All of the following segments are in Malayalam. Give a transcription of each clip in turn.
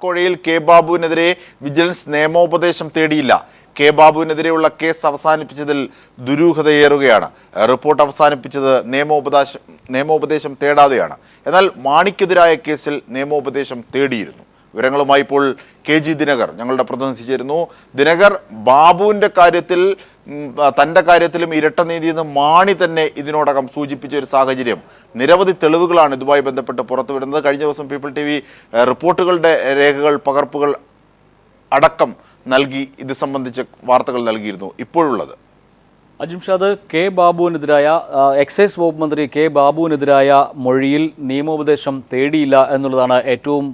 ബാർക്കോഴയിൽ കെ ബാബുവിനെതിരെ വിജിലൻസ് നിയമോപദേശം തേടിയില്ല. കെ ബാബുവിനെതിരെയുള്ള കേസ് അവസാനിപ്പിച്ചതിൽ ദുരൂഹതയേറുകയാണ്. റിപ്പോർട്ട് അവസാനിപ്പിച്ചത് നിയമോപദേശം തേടാതെയാണ്. എന്നാൽ മാണിക്കെതിരായ കേസിൽ നിയമോപദേശം തേടിയിരുന്നു. വിവരങ്ങളുമായി ഇപ്പോൾ KG ദിനകർ ഞങ്ങളുടെ പ്രതിനിധി ചേരുന്നു. ദിനകർ, ബാബുവിൻ്റെ കാര്യത്തിൽ തൻ്റെ കാര്യത്തിലും ഇരട്ട നീതിയെന്ന് മാണി തന്നെ ഇതിനോടകം സൂചിപ്പിച്ച ഒരു സാഹചര്യം, നിരവധി തെളിവുകളാണ് ഇതുമായി ബന്ധപ്പെട്ട് പുറത്തുവിടുന്നത്. കഴിഞ്ഞ ദിവസം പീപ്പിൾ TV റിപ്പോർട്ടുകളുടെ രേഖകൾ, പകർപ്പുകൾ അടക്കം നൽകി ഇത് സംബന്ധിച്ച വാർത്തകൾ നൽകിയിരുന്നു. ഇപ്പോഴുള്ളത് അജിംഷാദ്, കെ ബാബുവിനെതിരായ എക്സൈസ് വകുപ്പ് മന്ത്രി കെ ബാബുവിനെതിരായ മൊഴിയിൽ നിയമോപദേശം തേടിയില്ല എന്നുള്ളതാണ് ഏറ്റവും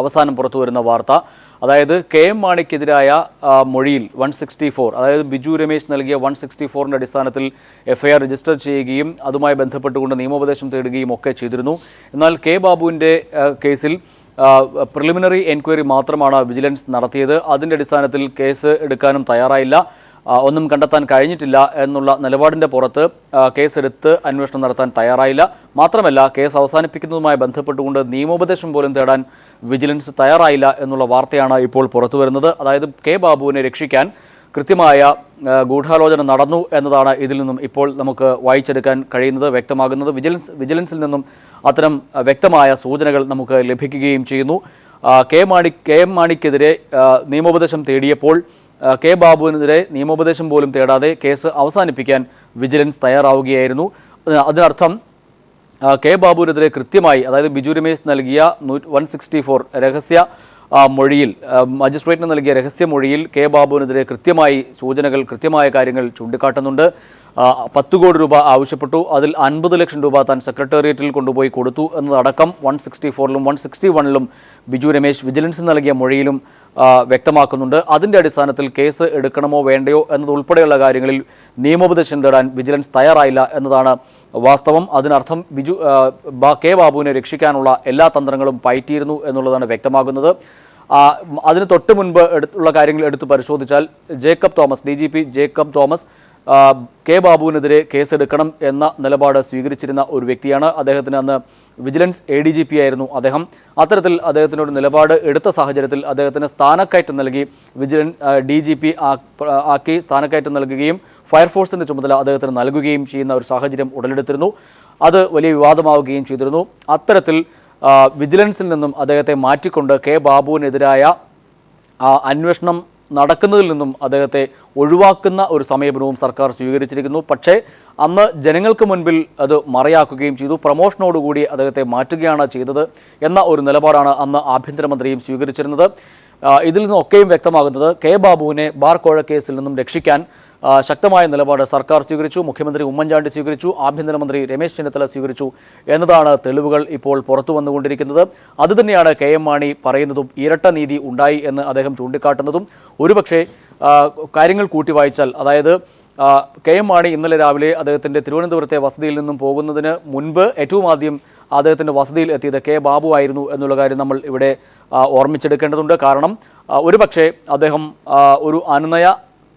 അവസാനം പുറത്തു വരുന്ന വാർത്ത. അതായത് KM മാണിക്കെതിരായ മൊഴിയിൽ 164, അതായത് ബിജു രമേശ് നൽകിയ 164ൻ്റെ അടിസ്ഥാനത്തിൽ FIR രജിസ്റ്റർ ചെയ്യുകയും അതുമായി ബന്ധപ്പെട്ടുകൊണ്ട് നിയമോപദേശം തേടുകയും ഒക്കെ ചെയ്തിരുന്നു. എന്നാൽ കെ ബാബുവിൻ്റെ കേസിൽ പ്രിലിമിനറി എൻക്വയറി മാത്രമാണ് വിജിലൻസ് നടത്തിയത്. അതിൻ്റെ അടിസ്ഥാനത്തിൽ കേസ് എടുക്കാനും തയ്യാറായില്ല, ഒന്നും കണ്ടെത്താൻ കഴിഞ്ഞിട്ടില്ല എന്നുള്ള നിലപാടിൻ്റെ പുറത്ത് കേസെടുത്ത് അന്വേഷണം നടത്താൻ തയ്യാറായില്ല. മാത്രമല്ല, കേസ് അവസാനിപ്പിക്കുന്നതുമായി ബന്ധപ്പെട്ടുകൊണ്ട് നിയമോപദേശം പോലും തേടാൻ വിജിലൻസ് തയ്യാറായില്ല എന്നുള്ള വാർത്തയാണ് ഇപ്പോൾ പുറത്തു വരുന്നത്. അതായത് കെ ബാബുവിനെ രക്ഷിക്കാൻ കൃത്യമായ ഗൂഢാലോചന നടന്നു എന്നതാണ് ഇതിൽ നിന്നും ഇപ്പോൾ നമുക്ക് വായിച്ചെടുക്കാൻ കഴിയുന്നത്, വ്യക്തമാകുന്നത്. വിജിലൻസിൽ നിന്നും അത്തരം വ്യക്തമായ സൂചനകൾ നമുക്ക് ലഭിക്കുകയും ചെയ്യുന്നു. KM മാണിക്കെതിരെ നിയമോപദേശം തേടിയപ്പോൾ കെ ബാബുവിനെതിരെ നിയമോപദേശം പോലും തേടാതെ കേസ് അവസാനിപ്പിക്കാൻ വിജിലൻസ് തയ്യാറാവുകയായിരുന്നു. അതിനർത്ഥം കെ ബാബുവിനെതിരെ കൃത്യമായി, അതായത് ബിജു രമേശ് നൽകിയ 164 രഹസ്യ മൊഴിയിൽ, മജിസ്ട്രേറ്റിന് നൽകിയ രഹസ്യമൊഴിയിൽ കെ ബാബുവിനെതിരെ കൃത്യമായി സൂചനകൾ, കൃത്യമായ കാര്യങ്ങൾ ചൂണ്ടിക്കാട്ടുന്നുണ്ട്. 10 കോടി രൂപ ആവശ്യപ്പെട്ടു, അതിൽ 50 ലക്ഷം രൂപ താൻ സെക്രട്ടേറിയറ്റിൽ കൊണ്ടുപോയി കൊടുത്തു എന്നതടക്കം 164ലും 161ലും ബിജു രമേശ് വിജിലൻസ് നൽകിയ മൊഴിയിലും വ്യക്തമാക്കുന്നുണ്ട്. അതിൻ്റെ അടിസ്ഥാനത്തിൽ കേസ് എടുക്കണമോ വേണ്ടയോ എന്നതുൾപ്പെടെയുള്ള കാര്യങ്ങളിൽ നിയമോപദേശം തേടാൻ വിജിലൻസ് തയ്യാറായില്ല എന്നതാണ് വാസ്തവം. അതിനർത്ഥം കെ ബാബുവിനെ രക്ഷിക്കാനുള്ള എല്ലാ തന്ത്രങ്ങളും പയറ്റിയിരുന്നു എന്നുള്ളതാണ് വ്യക്തമാകുന്നത്. അതിന് തൊട്ട് മുൻപ് ഉള്ള കാര്യങ്ങൾ എടുത്തു പരിശോധിച്ചാൽ DGP ജേക്കബ് തോമസ് കെ ബാബുവിനെതിരെ കേസെടുക്കണം എന്ന നിലപാട് സ്വീകരിച്ചിരുന്ന ഒരു വ്യക്തിയാണ്. അദ്ദേഹത്തിന് അന്ന് വിജിലൻസ് ADGP ആയിരുന്നു അദ്ദേഹം. അത്തരത്തിൽ അദ്ദേഹത്തിനൊരു നിലപാട് എടുത്ത സാഹചര്യത്തിൽ അദ്ദേഹത്തിന് സ്ഥാനക്കയറ്റം നൽകി DGP ആക്കി സ്ഥാനക്കയറ്റം നൽകുകയും ഫയർഫോഴ്സിൻ്റെ ചുമതല അദ്ദേഹത്തിന് നൽകുകയും ചെയ്യുന്ന ഒരു സാഹചര്യം ഉടലെടുത്തിരുന്നു. അത് വലിയ വിവാദമാവുകയും ചെയ്തിരുന്നു. അത്തരത്തിൽ വിജിലൻസിൽ നിന്നും അദ്ദേഹത്തെ മാറ്റിക്കൊണ്ട് കെ ബാബുവിനെതിരായ അന്വേഷണം നടക്കുന്നതിൽ നിന്നും അദ്ദേഹത്തെ ഒഴിവാക്കുന്ന ഒരു സമീപനവും സർക്കാർ സ്വീകരിച്ചിരിക്കുന്നു. പക്ഷേ അന്ന് ജനങ്ങൾക്ക് മുൻപിൽ അത് മറയാക്കുകയും ചെയ്തു. പ്രമോഷനോടുകൂടി അദ്ദേഹത്തെ മാറ്റുകയാണ് ചെയ്തത് എന്ന ഒരു നിലപാടാണ് അന്ന് ആഭ്യന്തരമന്ത്രിയും സ്വീകരിച്ചിരുന്നത്. ഇതിൽ നിന്നൊക്കെയും വ്യക്തമാകുന്നത് കെ ബാബുവിനെ ബാർക്കോഴ കേസിൽ നിന്നും രക്ഷിക്കാൻ ശക്തമായ നിലപാട് സർക്കാർ സ്വീകരിച്ചു, മുഖ്യമന്ത്രി ഉമ്മൻചാണ്ടി സ്വീകരിച്ചു, ആഭ്യന്തരമന്ത്രി രമേശ് ചെന്നിത്തല സ്വീകരിച്ചു എന്നതാണ് തെളിവുകൾ ഇപ്പോൾ പുറത്തു വന്നുകൊണ്ടിരിക്കുന്നത്. അതുതന്നെയാണ് KM മാണി പറയുന്നതും ഇരട്ട നീതി ഉണ്ടായി എന്ന് അദ്ദേഹം ചൂണ്ടിക്കാട്ടുന്നതും. ഒരുപക്ഷെ കാര്യങ്ങൾ കൂട്ടി വായിച്ചാൽ, അതായത് KM മാണി ഇന്നലെ രാവിലെ അദ്ദേഹത്തിൻ്റെ തിരുവനന്തപുരത്തെ വസതിയിൽ നിന്നും പോകുന്നതിന് മുൻപ് ഏറ്റവും ആദ്യം അദ്ദേഹത്തിൻ്റെ വസതിയിൽ എത്തിയത് കെ ബാബു ആയിരുന്നു എന്നുള്ള കാര്യം നമ്മൾ ഇവിടെ ഓർമ്മിച്ചെടുക്കേണ്ടതുണ്ട്. കാരണം ഒരുപക്ഷെ അദ്ദേഹം ഒരു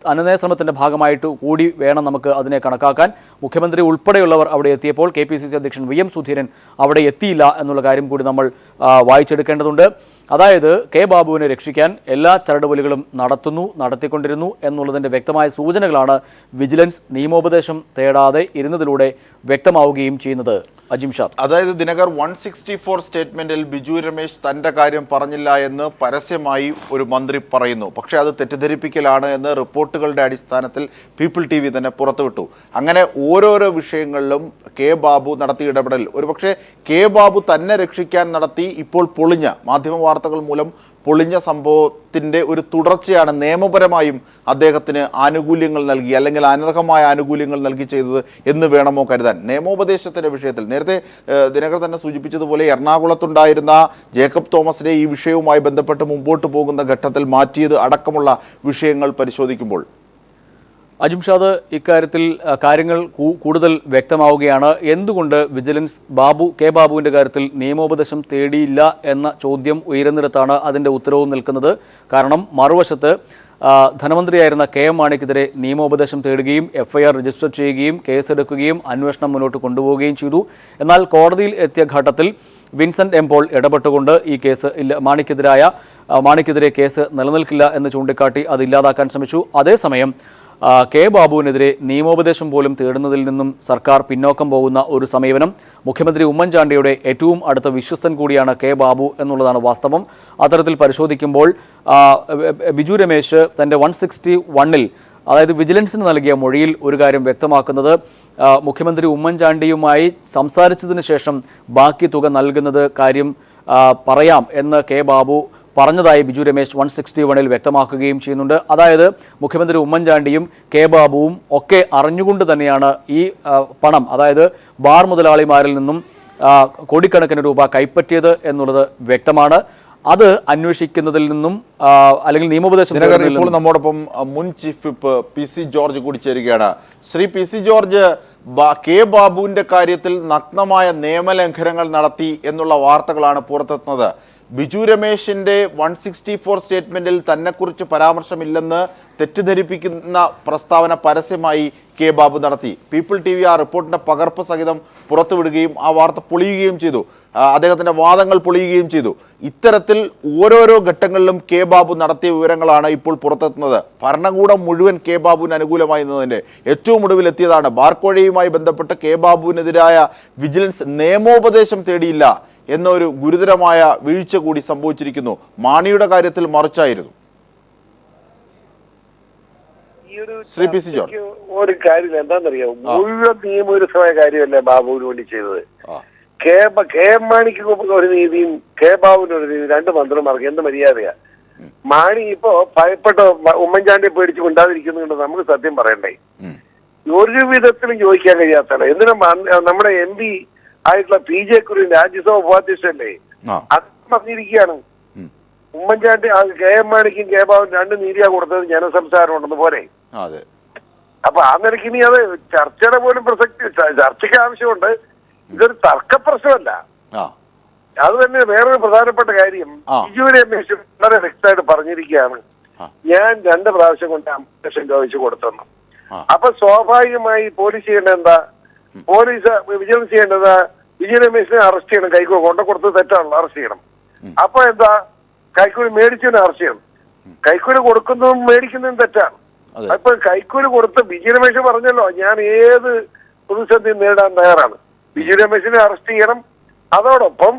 അനുനയ ശ്രമത്തിൻ്റെ ഭാഗമായിട്ട് കൂടി വേണം നമുക്ക് അതിനെ കണക്കാക്കാൻ. മുഖ്യമന്ത്രി ഉൾപ്പെടെയുള്ളവർ അവിടെ എത്തിയപ്പോൾ KPCC അധ്യക്ഷൻ VM സുധീരൻ അവിടെ എത്തിയില്ല എന്നുള്ള കാര്യം കൂടി നമ്മൾ വായിച്ചെടുക്കേണ്ടതുണ്ട്. അതായത് കെ ബാബുവിനെ രക്ഷിക്കാൻ എല്ലാ ചരടുവലികളും നടത്തിക്കൊണ്ടിരുന്നു എന്നുള്ളതിൻ്റെ വ്യക്തമായ സൂചനകളാണ് വിജിലൻസ് നിയമോപദേശം തേടാതെ ഇരുന്നതിലൂടെ വ്യക്തമാവുകയും ചെയ്യുന്നത്. അജിംഷാദ്, അതായത് ദിനകർ 164 സ്റ്റേറ്റ്മെന്റിൽ ബിജു രമേശ് തൻ്റെ കാര്യം പറഞ്ഞില്ല എന്ന് പരസ്യമായി ഒരു മന്ത്രി പറയുന്നു. പക്ഷേ അത് തെറ്റിദ്ധരിപ്പിക്കലാണ് എന്ന് റിപ്പോർട്ടുകളുടെ അടിസ്ഥാനത്തിൽ പീപ്പിൾ TV തന്നെ പുറത്തുവിട്ടു. അങ്ങനെ ഓരോരോ വിഷയങ്ങളിലും കെ ബാബു നടത്തിയ ഇടപെടൽ, ഒരുപക്ഷെ കെ ബാബു തന്നെ രക്ഷിക്കാൻ നടത്തി ഇപ്പോൾ പൊളിഞ്ഞ മാധ്യമ വാർത്തകൾ മൂലം പൊളിഞ്ഞ സംഭവത്തിൻ്റെ ഒരു തുടർച്ചയാണ് നിയമപരമായും അദ്ദേഹത്തിന് ആനുകൂല്യങ്ങൾ നൽകി, അല്ലെങ്കിൽ അനർഹമായ ആനുകൂല്യങ്ങൾ നൽകി ചെയ്തത് എന്ന് വേണമോ കരുതാൻ. നിയമോപദേശത്തിൻ്റെ വിഷയത്തിൽ നേരത്തെ ദിനകർ തന്നെ സൂചിപ്പിച്ചതുപോലെ എറണാകുളത്തുണ്ടായിരുന്ന ജേക്കബ് തോമസിനെ ഈ വിഷയവുമായി ബന്ധപ്പെട്ട് മുമ്പോട്ട് പോകുന്ന ഘട്ടത്തിൽ മാറ്റിയത് അടക്കമുള്ള വിഷയങ്ങൾ പരിശോധിക്കുമ്പോൾ അജിംഷാദ്, ഇക്കാര്യത്തിൽ കാര്യങ്ങൾ കൂടുതൽ വ്യക്തമാവുകയാണ്. എന്തുകൊണ്ട് വിജിലൻസ് കെ ബാബുവിൻ്റെ കാര്യത്തിൽ നിയമോപദേശം തേടിയില്ല എന്ന ചോദ്യം ഉയരുന്നിടത്താണ് അതിൻ്റെ ഉത്തരവും നിൽക്കുന്നത്. കാരണം മറുവശത്ത് ധനമന്ത്രിയായിരുന്ന കെ എം മാണിക്കെതിരെ നിയമോപദേശം തേടുകയും എഫ്ഐആർ രജിസ്റ്റർ ചെയ്യുകയും കേസെടുക്കുകയും അന്വേഷണം മുന്നോട്ട് കൊണ്ടുപോവുകയും ചെയ്തു. എന്നാൽ കോടതിയിൽ എത്തിയ ഘട്ടത്തിൽ വിൻസെന്റ് എം പോൾ ഇടപെട്ടുകൊണ്ട് ഈ കേസ് മാണിക്കെതിരെ കേസ് നിലനിൽക്കില്ല എന്ന് ചൂണ്ടിക്കാട്ടി അത് ഇല്ലാതാക്കാൻ ശ്രമിച്ചു. അതേസമയം കെ ബാബുവിനെതിരെ നിയമോപദേശം പോലും തേടുന്നതിൽ നിന്നും സർക്കാർ പിന്നോക്കം പോകുന്ന ഒരു സമീപനം മുഖ്യമന്ത്രി ഉമ്മൻചാണ്ടിയുടെ ഏറ്റവും അടുത്ത വിശ്വസ്തൻ കൂടിയാണ് കെ ബാബു എന്നുള്ളതാണ് വാസ്തവം. അത്തരത്തിൽ പരിശോധിക്കുമ്പോൾ ബിജു രമേശ് തൻ്റെ 161-ൽ അതായത് വിജിലൻസിന് നൽകിയ മൊഴിയിൽ ഒരു കാര്യം വ്യക്തമാക്കുന്നത് മുഖ്യമന്ത്രി ഉമ്മൻചാണ്ടിയുമായി സംസാരിച്ചതിന് ശേഷം ബാക്കി തുക നൽകുന്നത് കാര്യം പറയാം എന്ന് കെ ബാബു പറഞ്ഞതായി ബിജു രമേശ് 161-ൽ വ്യക്തമാക്കുകയും ചെയ്യുന്നുണ്ട്. അതായത് മുഖ്യമന്ത്രി ഉമ്മൻചാണ്ടിയും കെ ബാബുവും ഒക്കെ അറിഞ്ഞുകൊണ്ട് തന്നെയാണ് ഈ പണം, അതായത് ബാർ മുതലാളിമാരിൽ നിന്നും കോടിക്കണക്കിന് രൂപ കൈപ്പറ്റിയത് എന്നുള്ളത് വ്യക്തമാണ്. അത് അന്വേഷിക്കുന്നതിൽ നിന്നും അല്ലെങ്കിൽ നിയമോപദേശം ഇപ്പോൾ നമ്മോടൊപ്പം മുൻ ചീഫ് വിപ്പ് PC ജോർജ് കൂടി ചേരുകയാണ്. ശ്രീ PC ജോർജ്, കെ ബാബുവിന്റെ കാര്യത്തിൽ നഗ്നമായ നിയമലംഘനങ്ങൾ നടത്തി എന്നുള്ള വാർത്തകളാണ് പുറത്തെത്തുന്നത്. ബിജു രമേശിന്റെ 164 സ്റ്റേറ്റ്മെന്റിൽ തന്നെക്കുറിച്ച് പരാമർശമില്ലെന്ന് തെറ്റിദ്ധരിപ്പിക്കുന്ന പ്രസ്താവന പരസ്യമായി കെ ബാബു നടത്തി. പീപ്പിൾ TV ആ റിപ്പോർട്ടിന്റെ പകർപ്പ് സഹിതം പുറത്തുവിടുകയും ആ വാർത്ത പൊളിയുകയും ചെയ്തു. അദ്ദേഹത്തിന്റെ വാദങ്ങൾ പൊളിയുകയും ചെയ്തു. ഇത്തരത്തിൽ ഓരോരോ ഘട്ടങ്ങളിലും കെ ബാബു നടത്തിയ വിവരങ്ങളാണ് ഇപ്പോൾ പുറത്തെത്തുന്നത്. ഭരണകൂടം മുഴുവൻ കെ ബാബുവിന് അനുകൂലമായി നിന്നതിൻ്റെ ഏറ്റവും ഒടുവിലെത്തിയതാണ് ബാർക്കോഴയുമായി ബന്ധപ്പെട്ട് കെ ബാബുവിനെതിരായ വിജിലൻസ് നിയമോപദേശം തേടിയില്ല എന്നൊരു ഗുരുതരമായ വീഴ്ച കൂടി സംഭവിച്ചിരിക്കുന്നു. മാണിയുടെ കാര്യത്തിൽ മറിച്ചായിരുന്നു. ശ്രീ PC ജോർജ്, ഒരു കാര്യം എന്താണെന്നറിയാമോ, മുഴുവൻ നിയമവിരുദ്ധമായ കാര്യമല്ലേ ബാബുവിന് വേണ്ടി ചെയ്തത്. കെ എം മാണിക്ക് ഒരു നീതിയും കെ ബാബുവിന് ഒരു നീതി, രണ്ട് മന്ത്രിമാർക്ക് എന്ത് മര്യാദയാ. മാണി ഇപ്പോ ഭയപ്പെട്ടോ ഉമ്മൻചാണ്ടിയെ പേടിച്ച് കൊണ്ടാതിരിക്കുന്നുണ്ട്. നമുക്ക് സത്യം പറയണ്ടേ, ഒരു വിധത്തിലും ചോദിക്കാൻ കഴിയാത്തല്ല. എന്തിനാ നമ്മുടെ MP ആയിട്ടുള്ള PJ കുര്യൻ രാജ്യസഭ ഉപാധ്യക്ഷല്ലേ, അത് പറഞ്ഞിരിക്കുകയാണ്. ഉമ്മൻചാണ്ടി കെ എം മാണിക്കും കെ ബാബുവിനും രണ്ട് നീതിയാ കൊടുത്തത് ജനസംസാരം ഉണ്ടെന്ന് പോലെ. അപ്പൊ ആ നിലയ്ക്ക് ഇനി അത് ചർച്ചയുടെ പോലും പ്രസക്തി, ചർച്ചയ്ക്ക് ആവശ്യമുണ്ട്. ഇതൊരു തർക്ക പ്രശ്നമല്ല. അത് തന്നെ വേറൊരു പ്രധാനപ്പെട്ട കാര്യം, ബിജു രമേശ് വളരെ വ്യക്തമായിട്ട് പറഞ്ഞിരിക്കുകയാണ്, ഞാൻ 2 പ്രാവശ്യം കൊണ്ട് 5 ലക്ഷം രൂപ വെച്ച് കൊടുത്തെന്ന്. അപ്പൊ സ്വാഭാവികമായി പോലീസ് ചെയ്യേണ്ടത് എന്താ, വിജിലൻസ് ചെയ്യേണ്ടത് ബിജു രമേശിനെ അറസ്റ്റ് ചെയ്യണം. കൈക്കൂലി കൊണ്ട കൊടുത്തത് തെറ്റാണല്ലോ, അറസ്റ്റ് ചെയ്യണം. അപ്പൊ എന്താ, കൈക്കൂലി മേടിച്ചതിനെ അറസ്റ്റ് ചെയ്യണം. കൈക്കൂലി കൊടുക്കുന്നതും മേടിക്കുന്നതും തെറ്റാണ്. അപ്പൊ കൈക്കൂലി കൊടുത്ത് ബിജു രമേശ് പറഞ്ഞല്ലോ, ഞാൻ ഏത് പ്രതിസന്ധി നേരിടാൻ തയ്യാറാണ്. ബിജു രമേശിനെ അറസ്റ്റ് ചെയ്യണം, അതോടൊപ്പം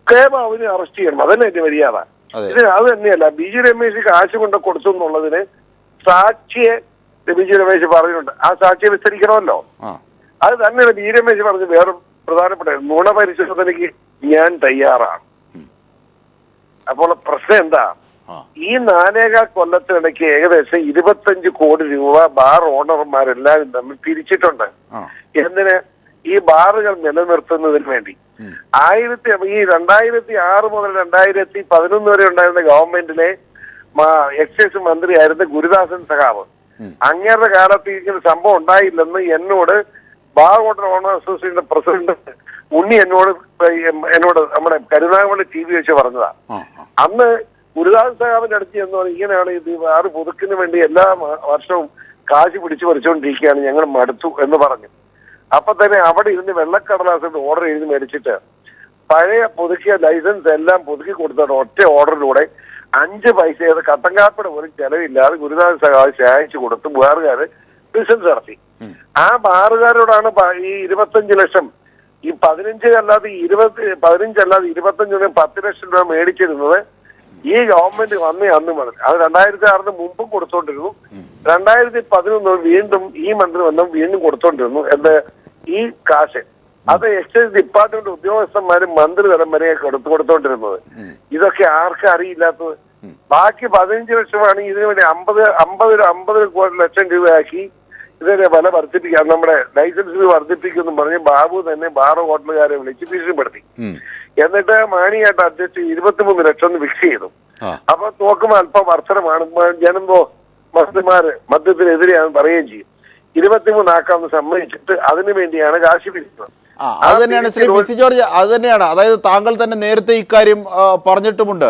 കെ ബാബുവിനെ അറസ്റ്റ് ചെയ്യണം. അതന്നെ എന്റെ മര്യാദ. അത് തന്നെയല്ല, ബിജു രമേശ് കാശ് കൊണ്ട് കൊടുത്തു എന്നുള്ളതിന് സാക്ഷിയെ ബിജു രമേശ് പറഞ്ഞിട്ടുണ്ട്. ആ സാക്ഷിയെ വിസ്തരിക്കണമല്ലോ. അത് തന്നെയാണ് ബിജു രമേശ് പറഞ്ഞത്. വേറെ പ്രധാനപ്പെട്ട നുണ പരിശോധനയ്ക്ക് ഞാൻ തയ്യാറാണ്. അപ്പോൾ പ്രശ്നം എന്താ, ഈ 4.25 കൊല്ലത്തിനിടയ്ക്ക് ഏകദേശം 25 കോടി രൂപ ബാർ ഓണർമാരെല്ലാവരും തമ്മിൽ പിരിച്ചിട്ടുണ്ട്. എന്തിന്? ഈ ബാറുകൾ നിലനിർത്തുന്നതിന് വേണ്ടി. ഈ 2006 മുതൽ 2011 വരെ ഉണ്ടായിരുന്ന ഗവൺമെന്റിലെ എക്സൈസ് മന്ത്രിയായിരുന്ന ഗുരുദാസൻ സഖാവ്, അങ്ങേരുടെ കാലത്ത് ഇങ്ങനെ സംഭവം ഉണ്ടായില്ലെന്ന് എന്നോട് ബാർ ഓണർ അസോസിയേഷന്റെ പ്രസിഡന്റ് ഉണ്ണി എന്നോട് നമ്മുടെ കരുനാഗപ്പള്ളി TV വെച്ച് പറഞ്ഞതാ. അന്ന് ഗുരുദാസൻ സഖാവിന്റെ അടുത്ത് എന്ന് പറഞ്ഞാൽ ഇങ്ങനെയാണ് ഇത് ബാറ് പുതുക്കിന് വേണ്ടി എല്ലാ വർഷവും കാശ് പിടിച്ചു പറിച്ചുകൊണ്ടിരിക്കുകയാണ്, ഞങ്ങൾ മടുത്തു എന്ന് പറഞ്ഞു. അപ്പൊ തന്നെ അവിടെ ഇരുന്ന് വെള്ളക്കടലാസിന്റെ ഓർഡർ എഴുതി മേടിച്ചിട്ട് പഴയ പുതുക്കിയ ലൈസൻസ് എല്ലാം പുതുക്കി കൊടുത്തിട്ട് ഒറ്റ ഓർഡറിലൂടെ 5 പൈസ കട്ടങ്കാപ്പിടെ പോലും ചെലവില്ലാതെ ഗുരുദാസൻ സഖാവ് ശായിച്ചു കൊടുത്ത് ബാറുകാര് ബിസിനസ് നടത്തി. ആ ബാറുകാരോടാണ് ഈ 25 ലക്ഷം, ഈ 15 അല്ലാതെ 25 10 ലക്ഷം രൂപ മേടിച്ചിരുന്നത് ഈ ഗവൺമെന്റ് വന്നേ അന്ന് മുതൽ. അത് 2006 മുമ്പും കൊടുത്തോണ്ടിരുന്നു. 2011 വീണ്ടും ഈ മന്ത്രി വന്നും വീണ്ടും കൊടുത്തോണ്ടിരുന്നു. എന്ത് ഈ കാശ് അത് എക്സൈസ് ഡിപ്പാർട്ട്മെന്റ് ഉദ്യോഗസ്ഥന്മാരും മന്ത്രിതലം വരെ കൊടുത്തോണ്ടിരുന്നത്. ഇതൊക്കെ ആർക്കും അറിയില്ലാത്തത്. ബാക്കി 15 ലക്ഷമാണ് ഇതിനു വേണ്ടി 50 ലക്ഷം രൂപയാക്കി ഇതിനെ വില വർദ്ധിപ്പിക്കാൻ, നമ്മുടെ ലൈസൻസ് വർദ്ധിപ്പിക്കുമെന്നും പറഞ്ഞ് ബാബു തന്നെ ബാർ ഹോട്ടലുകാരെ വിളിച്ച് ഭീഷണിപ്പെടുത്തി. എന്നിട്ട് മാണിയായിട്ട് അധ്യക്ഷൻ 23 ലക്ഷം ഫിക്സ് ചെയ്തു. അപ്പൊ നോക്കുമ്പോൾ അല്പം വർധനമാണ്. ജനന്തോ മദ്യത്തിനെതിരെയാണ് പറയുകയും ചെയ്യും. 23 ആക്കാമെന്ന് സമ്മതിച്ചിട്ട് അതിനു വേണ്ടിയാണ് കാശ് പിരിക്കുന്നത്. അത് തന്നെയാണ് ശ്രീ പി സി ജോർജ്, അത് തന്നെയാണ്. അതായത് താങ്കൾ തന്നെ നേരത്തെ ഇക്കാര്യം പറഞ്ഞിട്ടുമുണ്ട്.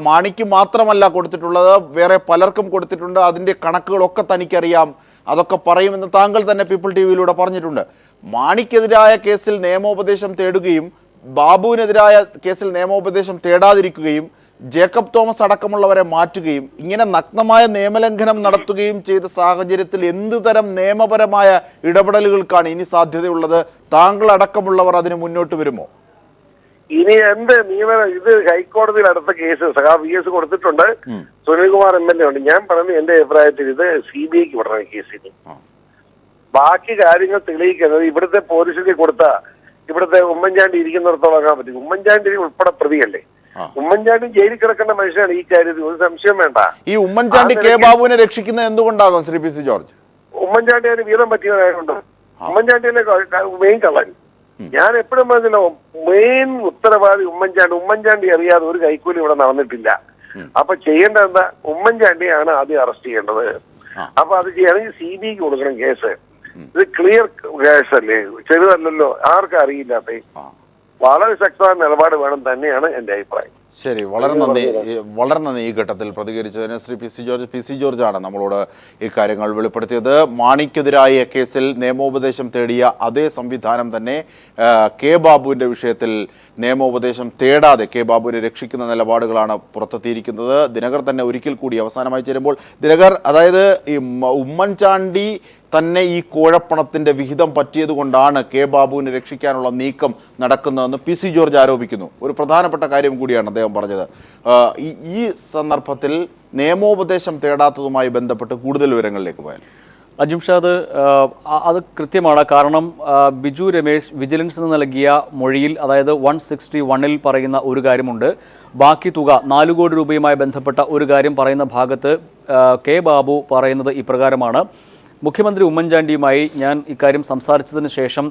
മാണിക്ക് മാത്രമല്ല കൊടുത്തിട്ടുള്ളത്, വേറെ പലർക്കും കൊടുത്തിട്ടുണ്ട്. അതിൻ്റെ കണക്കുകളൊക്കെ തനിക്കറിയാം, അതൊക്കെ പറയുമെന്ന് താങ്കൾ തന്നെ പീപ്പിൾ ടി വിയിലൂടെ പറഞ്ഞിട്ടുണ്ട്. മാണിക്കെതിരായ കേസിൽ നിയമോപദേശം തേടുകയും ബാബുവിനെതിരായ കേസിൽ നിയമോപദേശം തേടാതിരിക്കുകയും ജേക്കബ് തോമസ് അടക്കമുള്ളവരെ മാറ്റുകയും ഇങ്ങനെ നഗ്നമായ നിയമലംഘനം നടത്തുകയും ചെയ്ത സാഹചര്യത്തിൽ എന്ത് തരം നിയമപരമായ ഇടപെടലുകൾക്കാണ് ഇനി സാധ്യതയുള്ളത്? താങ്കൾ അടക്കമുള്ളവർ അതിന് മുന്നോട്ട് വരുമോ? ഇനി എന്ത് ഇത് ഹൈക്കോടതിയിൽ അടുത്ത കേസ് VS കൊടുത്തിട്ടുണ്ട്, സുനിൽകുമാർ MLA ഉണ്ട്. ഞാൻ പറഞ്ഞു എന്റെ അഭിപ്രായത്തിൽ ഇത് CBIക്ക് വിടണം കേസിന്. ബാക്കി കാര്യങ്ങൾ തെളിയിക്കുന്നത് ഇവിടുത്തെ പോലീസിന് കൊടുത്ത ഇവിടുത്തെ ഉമ്മൻചാണ്ടി ഇരിക്കുന്നിടത്തോളാക്കാൻ പറ്റും. ഉമ്മൻചാണ്ടി ഉൾപ്പെടെ പ്രതിയല്ലേ. ഉമ്മൻചാണ്ടി ജയിലിൽ കിടക്കേണ്ട മനുഷ്യനാണ്. ഈ കാര്യത്തിൽ ഒരു സംശയം വേണ്ട. ഈ ഉമ്മൻചാണ്ടി കെ ബാബുവിനെ രക്ഷിക്കുന്നത് എന്തുകൊണ്ടാകും ശ്രീ പി സി ജോർജ്? ഉമ്മൻചാണ്ടി അതിന് വീതം പറ്റിയതായതുകൊണ്ട്. ഉമ്മൻചാണ്ടിയല്ലേ മെയിൻ കള്ളൻ. ഞാൻ എപ്പോഴും പറഞ്ഞല്ലോ, മെയിൻ ഉത്തരവാദി ഉമ്മൻചാണ്ടി അറിയാതെ ഒരു കൈക്കൂലി ഇവിടെ നടന്നിട്ടില്ല. അപ്പൊ ചെയ്യേണ്ടത് എന്താ? ഉമ്മൻചാണ്ടിയാണ് ആദ്യം അറസ്റ്റ് ചെയ്യേണ്ടത്. അപ്പൊ അത് ചെയ്യണമെങ്കിൽ CBIക്ക് കൊടുക്കണം കേസ്. ഇത് ക്ലിയർ കേസല്ലേ, ചെറുതല്ലല്ലോ, ആർക്കും അറിയില്ലാത്ത. വളരെ ശക്തമായ നിലപാട് വേണം തന്നെയാണ് എന്റെ അഭിപ്രായം. ശരി, വളരെ നന്ദി ഈ ഘട്ടത്തിൽ പ്രതികരിച്ചതിന് ശ്രീ പി സി ജോർജാണ് നമ്മളോട് ഈ കാര്യങ്ങൾ വെളിപ്പെടുത്തിയത്. മാണിക്കെതിരായ കേസിൽ നിയമോപദേശം തേടിയ അതേ സംവിധാനം തന്നെ കെ ബാബുവിൻ്റെ വിഷയത്തിൽ നിയമോപദേശം തേടാതെ കെ ബാബുവിനെ രക്ഷിക്കുന്ന നിലപാടുകളാണ് പുറത്തെത്തിയിരിക്കുന്നത്. ദിനകർ തന്നെ ഒരിക്കൽ കൂടി അവസാനമായി ചേരുമ്പോൾ, ദിനകർ, അതായത് ഈ ഉമ്മൻചാണ്ടി തന്നെ ഈ കോഴപ്പണത്തിൻ്റെ വിഹിതം പറ്റിയതുകൊണ്ടാണ് കെ ബാബുവിനെ രക്ഷിക്കാനുള്ള നീക്കം നടക്കുന്നതെന്ന് പി സി ജോർജ് ആരോപിക്കുന്നു. ഒരു പ്രധാനപ്പെട്ട കാര്യം കൂടിയാണ് അദ്ദേഹം പറഞ്ഞത്. ഈ സന്ദർഭത്തിൽ നിയമോപദേശം തേടാത്തതുമായി ബന്ധപ്പെട്ട് കൂടുതൽ വിവരങ്ങളിലേക്ക് പോയാൽ അജിംഷാദ്, അത് കൃത്യമാണ്. കാരണം ബിജു രമേശ് വിജിലൻസിന് നൽകിയ മൊഴിയിൽ, അതായത് 161-ൽ പറയുന്ന ഒരു കാര്യമുണ്ട്. ബാക്കി തുക 4 കോടി രൂപയുമായി ബന്ധപ്പെട്ട ഒരു കാര്യം പറയുന്ന ഭാഗത്ത് കെ ബാബു പറയുന്നത് ഇപ്രകാരമാണ്: മുഖ്യമന്ത്രി ഉമ്മൻചാണ്ടിയുമായി ഞാൻ ഇക്കാര്യം സംസാരിച്ചതിന് ശേഷം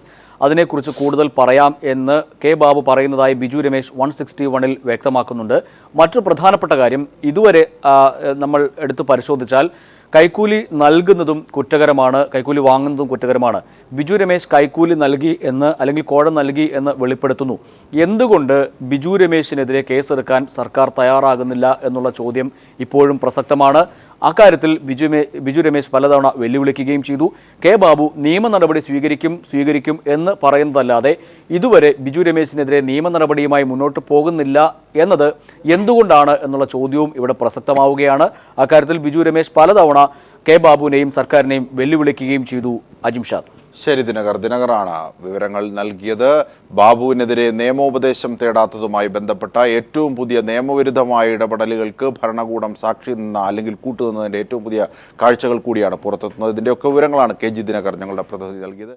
അതിനെക്കുറിച്ച് കൂടുതൽ പറയാം എന്ന് കെ ബാബു പറയുന്നതായി ബിജു രമേശ് 161-ൽ വ്യക്തമാക്കുന്നുണ്ട്. മറ്റൊരു പ്രധാനപ്പെട്ട കാര്യം, ഇതുവരെ നമ്മൾ എടുത്തു പരിശോധിച്ചാൽ കൈക്കൂലി നൽകുന്നതും കുറ്റകരമാണ്, കൈക്കൂലി വാങ്ങുന്നതും കുറ്റകരമാണ്. ബിജു രമേശ് കൈക്കൂലി നൽകി എന്ന്, അല്ലെങ്കിൽ കോഴ നൽകി എന്ന് വെളിപ്പെടുത്തുന്നു. എന്തുകൊണ്ട് ബിജു രമേശിനെതിരെ കേസെടുക്കാൻ സർക്കാർ തയ്യാറാകുന്നില്ല എന്നുള്ള ചോദ്യം ഇപ്പോഴും പ്രസക്തമാണ്. അക്കാര്യത്തിൽ ബിജു രമേശ് പലതവണ വെല്ലുവിളിക്കുകയും ചെയ്തു. കെ ബാബു നിയമ നടപടി സ്വീകരിക്കും എന്ന് പറയുന്നതല്ലാതെ ഇതുവരെ ബിജു രമേശിനെതിരെ നിയമ നടപടിയുമായി മുന്നോട്ട് പോകുന്നില്ല എന്നത് എന്തുകൊണ്ടാണ് എന്നുള്ള ചോദ്യവും ഇവിടെ പ്രസക്തമാവുകയാണ്. അക്കാര്യത്തിൽ ബിജു രമേശ് പലതവണ കെ ബാബുവിനെയും സർക്കാരിനെയും വെല്ലുവിളിക്കുകയും ചെയ്തു. അജിംഷാദ്. ശരി, ദിനകറാണ് വിവരങ്ങൾ നൽകിയത്. ബാബുവിനെതിരെ നിയമോപദേശം തേടാത്തതുമായി ബന്ധപ്പെട്ട ഏറ്റവും പുതിയ നിയമവിരുദ്ധമായ ഇടപെടലുകൾക്ക് ഭരണകൂടം സാക്ഷി നിന്ന, അല്ലെങ്കിൽ കൂട്ടുനിന്നതിൻ്റെ ഏറ്റവും പുതിയ കാഴ്ചകൾ കൂടിയാണ് പുറത്തെത്തുന്നത്. ഇതിൻ്റെയൊക്കെ വിവരങ്ങളാണ് KG ദിനകർ ഞങ്ങളുടെ പ്രതിനിധി നൽകിയത്.